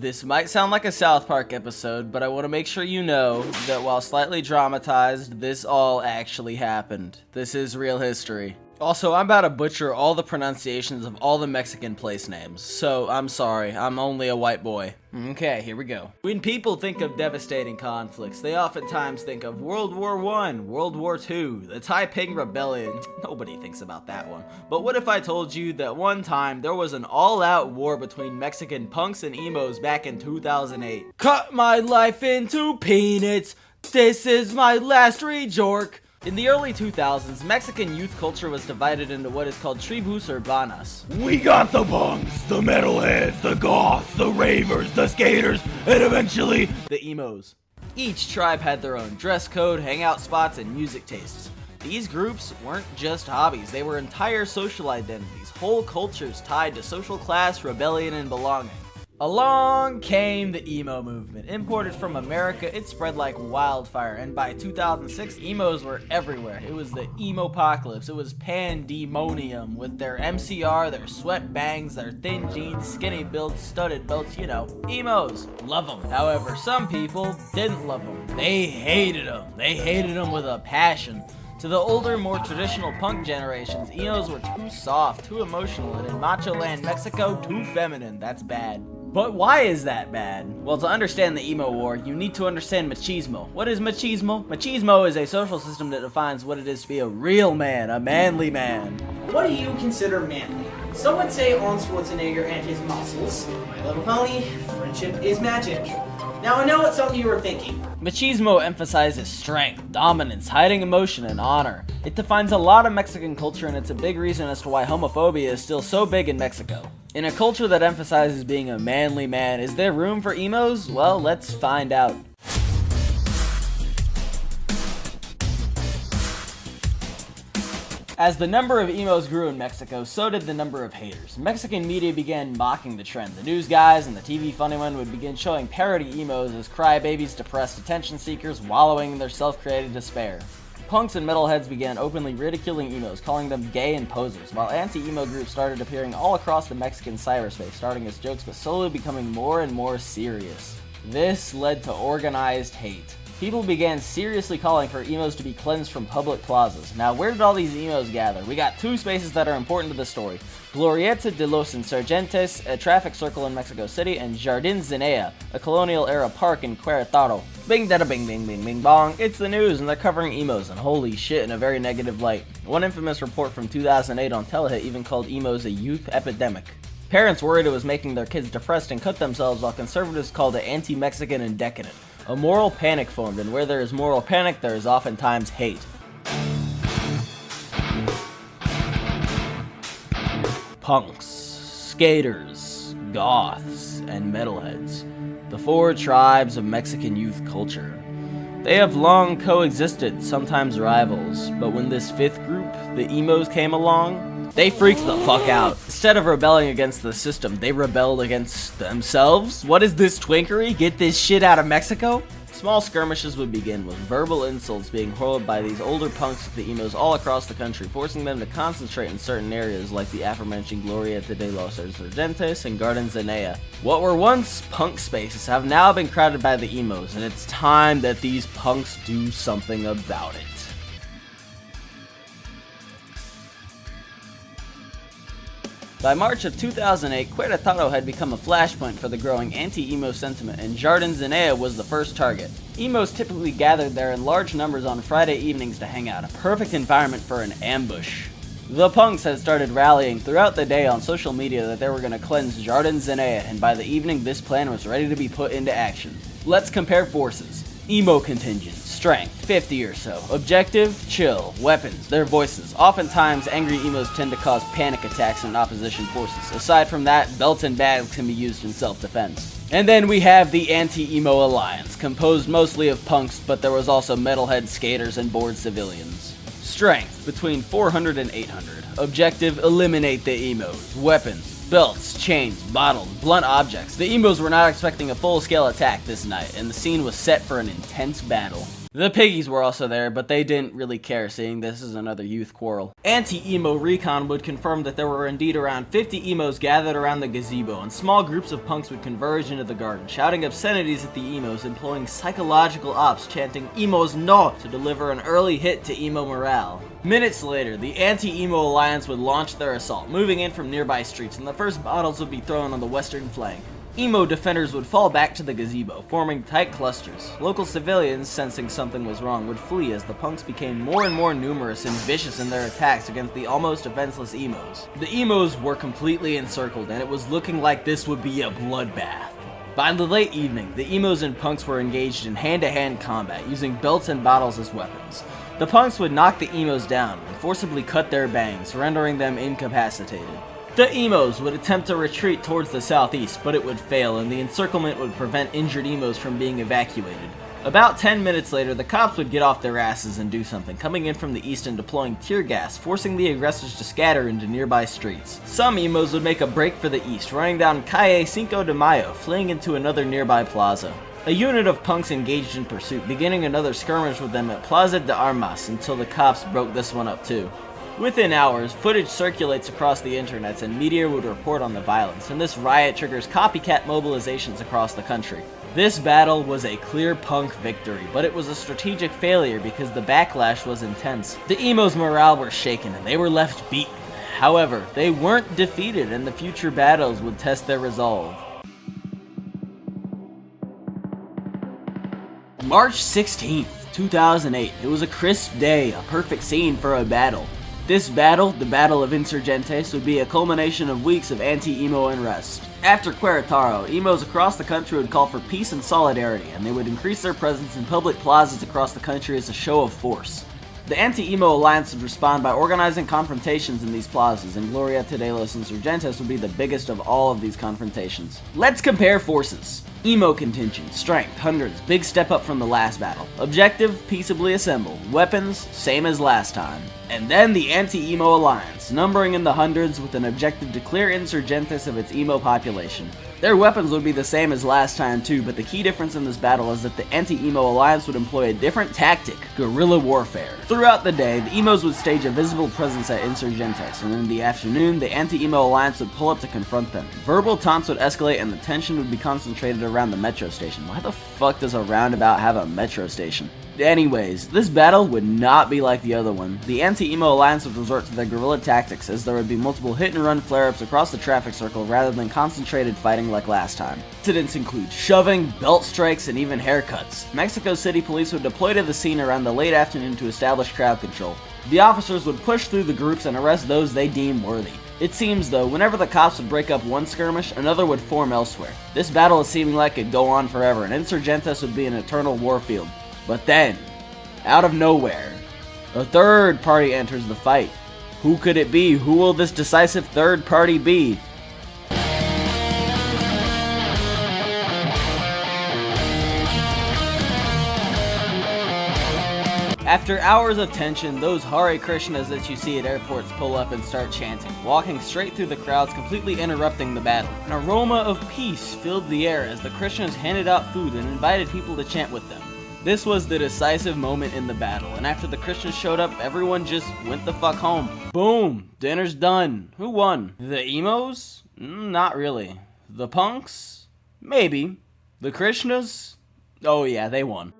This might sound like a South Park episode, but I want to make sure you know that while slightly dramatized, this all actually happened. This is real history. Also, I'm about to butcher all the pronunciations of all the Mexican place names, so I'm sorry, I'm only a white boy. Okay, here we go. When people think of devastating conflicts, they oftentimes think of World War I, World War II, the Taiping Rebellion. Nobody thinks about that one. But what if I told you that one time there was an all-out war between Mexican punks and emos back in 2008? Cut my life into peanuts, this is my last rejork. In the early 2000s, Mexican youth culture was divided into what is called tribus urbanas. We got the punks, the metalheads, the goths, the ravers, the skaters, and eventually the emos. Each tribe had their own dress code, hangout spots, and music tastes. These groups weren't just hobbies, they were entire social identities, whole cultures tied to social class, rebellion, and belonging. Along came the emo movement. Imported from America, it spread like wildfire, and by 2006, emos were everywhere. It was the emo-apocalypse. It was pandemonium with their MCR, their sweat bangs, their thin jeans, skinny builds, studded belts, you know, emos. Love them. However, some people didn't love them. They hated them. They hated them with a passion. To the older, more traditional punk generations, emos were too soft, too emotional, and in macho land Mexico, too feminine. That's bad. But why is that bad? Well, to understand the emo war, you need to understand machismo. What is machismo? Machismo is a social system that defines what it is to be a real man, a manly man. What do you consider manly? Some would say Arnold Schwarzenegger and his muscles. My Little Pony, friendship is magic. Now I know what some of you are thinking. Machismo emphasizes strength, dominance, hiding emotion, and honor. It defines a lot of Mexican culture, and it's a big reason as to why homophobia is still so big in Mexico. In a culture that emphasizes being a manly man, is there room for emos? Well, let's find out. As the number of emos grew in Mexico, so did the number of haters. Mexican media began mocking the trend. The news guys and the TV funny one would begin showing parody emos as crybabies, depressed attention seekers, wallowing in their self-created despair. Punks and metalheads began openly ridiculing emos, calling them gay and posers, while anti-emo groups started appearing all across the Mexican cyberspace, starting as jokes but slowly becoming more and more serious. This led to organized hate. People began seriously calling for emos to be cleansed from public plazas. Now, where did all these emos gather? We got two spaces that are important to the story. Glorieta de los Insurgentes, a traffic circle in Mexico City, and Jardín Zenea, a colonial-era park in Querétaro. Bing dada bing bing bing bing bong, it's the news and they're covering emos, and holy shit, in a very negative light. One infamous report from 2008 on Telehit even called emos a youth epidemic. Parents worried it was making their kids depressed and cut themselves, while conservatives called it anti-Mexican and decadent. A moral panic formed, and where there is moral panic, there is oftentimes hate. Punks, skaters, goths, and metalheads. The four tribes of Mexican youth culture. They have long coexisted, sometimes rivals, but when this fifth group, the emos, came along, they freaked the fuck out. Instead of rebelling against the system, they rebelled against themselves? What is this twinkery? Get this shit out of Mexico? Small skirmishes would begin with verbal insults being hurled by these older punks to the emos all across the country, forcing them to concentrate in certain areas like the aforementioned Glorieta de los Insurgentes and Garden Zenea. What were once punk spaces have now been crowded by the emos, and it's time that these punks do something about it. By March of 2008, Querétaro had become a flashpoint for the growing anti-emo sentiment, and Jardín Zenea was the first target. Emos typically gathered there in large numbers on Friday evenings to hang out, a perfect environment for an ambush. The punks had started rallying throughout the day on social media that they were going to cleanse Jardín Zenea, and by the evening this plan was ready to be put into action. Let's compare forces. Emo contingent, strength, 50 or so. Objective, chill. Weapons, their voices. Oftentimes, angry emos tend to cause panic attacks in opposition forces. Aside from that, belts and bags can be used in self-defense. And then we have the Anti-Emo Alliance, composed mostly of punks, but there was also metalhead skaters and bored civilians. Strength, between 400 and 800. Objective, eliminate the emos. Weapons, belts, chains, bottles, blunt objects. The emos were not expecting a full-scale attack this night, and the scene was set for an intense battle. The piggies were also there, but they didn't really care, seeing this is another youth quarrel. Anti-emo recon would confirm that there were indeed around 50 emos gathered around the gazebo, and small groups of punks would converge into the garden, shouting obscenities at the emos, employing psychological ops, chanting "Emos no!" to deliver an early hit to emo morale. Minutes later, the Anti-Emo Alliance would launch their assault, moving in from nearby streets, and the first bottles would be thrown on the western flank. Emo defenders would fall back to the gazebo, forming tight clusters. Local civilians, sensing something was wrong, would flee as the punks became more and more numerous and vicious in their attacks against the almost defenseless emos. The emos were completely encircled, and it was looking like this would be a bloodbath. By the late evening, the emos and punks were engaged in hand-to-hand combat, using belts and bottles as weapons. The punks would knock the emos down and forcibly cut their bangs, rendering them incapacitated. The emos would attempt to retreat towards the southeast, but it would fail, and the encirclement would prevent injured emos from being evacuated. About 10 minutes later, the cops would get off their asses and do something, coming in from the east and deploying tear gas, forcing the aggressors to scatter into nearby streets. Some emos would make a break for the east, running down Calle Cinco de Mayo, fleeing into another nearby plaza. A unit of punks engaged in pursuit, beginning another skirmish with them at Plaza de Armas until the cops broke this one up too. Within hours, footage circulates across the internets and media would report on the violence, and this riot triggers copycat mobilizations across the country. This battle was a clear punk victory, but it was a strategic failure because the backlash was intense. The emos' morale were shaken and they were left beaten. However, they weren't defeated, and the future battles would test their resolve. March 16th, 2008. It was a crisp day, a perfect scene for a battle. This battle, the Battle of Insurgentes, would be a culmination of weeks of anti-emo unrest. After Querétaro, emos across the country would call for peace and solidarity, and they would increase their presence in public plazas across the country as a show of force. The Anti-Emo Alliance would respond by organizing confrontations in these plazas, and Glorieta de los Insurgentes would be the biggest of all of these confrontations. Let's compare forces. Emo contingent, strength, hundreds, big step up from the last battle. Objective, peaceably assemble. Weapons, same as last time. And then the Anti-Emo Alliance, numbering in the hundreds with an objective to clear Insurgentes of its emo population. Their weapons would be the same as last time too, but the key difference in this battle is that the Anti-Emo Alliance would employ a different tactic, guerrilla warfare. Throughout the day, the emos would stage a visible presence at Insurgentes, and in the afternoon, the Anti-Emo Alliance would pull up to confront them. Verbal taunts would escalate and the tension would be concentrated around the metro station. Why the fuck does a roundabout have a metro station? Anyways, this battle would not be like the other one. The Anti-Emo Alliance would resort to their guerrilla tactics, as there would be multiple hit-and-run flare-ups across the traffic circle rather than concentrated fighting like last time. Incidents include shoving, belt strikes, and even haircuts. Mexico City police would deploy to the scene around the late afternoon to establish crowd control. The officers would push through the groups and arrest those they deem worthy. It seems, though, whenever the cops would break up one skirmish, another would form elsewhere. This battle is seeming like it could go on forever, and Insurgentes would be an eternal warfield. But then, out of nowhere, a third party enters the fight. Who could it be? Who will this decisive third party be? After hours of tension, those Hare Krishnas that you see at airports pull up and start chanting, walking straight through the crowds, completely interrupting the battle. An aroma of peace filled the air as the Krishnas handed out food and invited people to chant with them. This was the decisive moment in the battle, and after the Christians showed up, everyone just went the fuck home. Boom! Dinner's done. Who won? The emos? Not really. The punks? Maybe. The Krishnas? Oh yeah, they won.